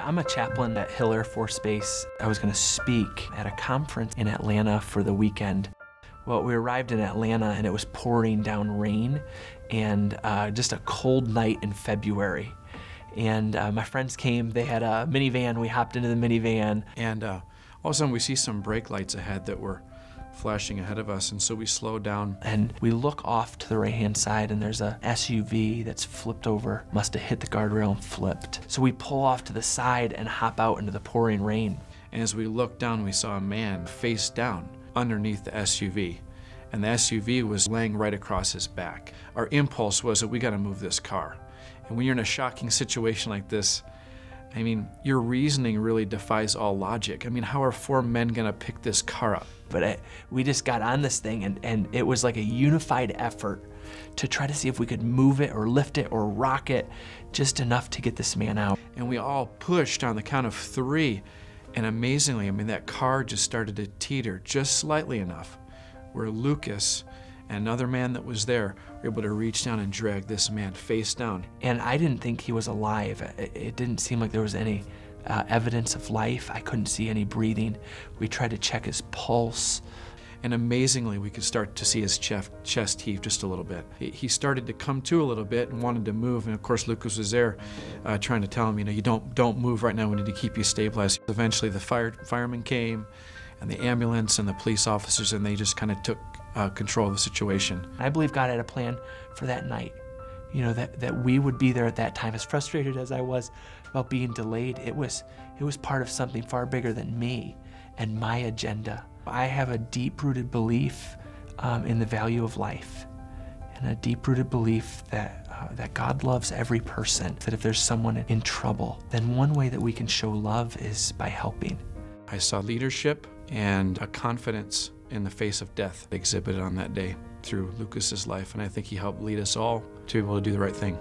I'm a chaplain at Hill Air Force Base. I was gonna speak at a conference in Atlanta for the weekend. Well, we arrived in Atlanta and it was pouring down rain and just a cold night in February. And my friends came, they had a minivan, we hopped into the minivan. And all of a sudden we see some brake lights ahead that were flashing ahead of us, and so we slowed down. And we look off to the right-hand side and there's a SUV that's flipped over, must have hit the guardrail and flipped. So we pull off to the side and hop out into the pouring rain. And as we looked down, we saw a man face down underneath the SUV. And the SUV was laying right across his back. Our impulse was that we gotta move this car. And when you're in a shocking situation like this, I mean, your reasoning really defies all logic. I mean, how are four men gonna pick this car up? But we just got on this thing and it was like a unified effort to try to see if we could move it or lift it or rock it just enough to get this man out. And we all pushed on the count of 3. And amazingly, I mean, that car just started to teeter just slightly enough where Lucas and another man that was there were able to reach down and drag this man face down. And I didn't think he was alive. It didn't seem like there was any evidence of life. I couldn't see any breathing. We tried to check his pulse. And amazingly, we could start to see his chest heave just a little bit. He started to come to a little bit and wanted to move. And of course, Lucas was there trying to tell him, you know, you don't move right now. We need to keep you stabilized. Eventually, the firemen came, and the ambulance and the police officers, and they just kind of took control of the situation. I believe God had a plan for that night. You know, that we would be there at that time. As frustrated as I was about being delayed, it was part of something far bigger than me and my agenda. I have a deep-rooted belief in the value of life, and a deep-rooted belief that God loves every person, that if there's someone in trouble, then one way that we can show love is by helping. I saw leadership and a confidence in the face of death exhibited on that day through Lucas's life, and I think he helped lead us all to be able to do the right thing.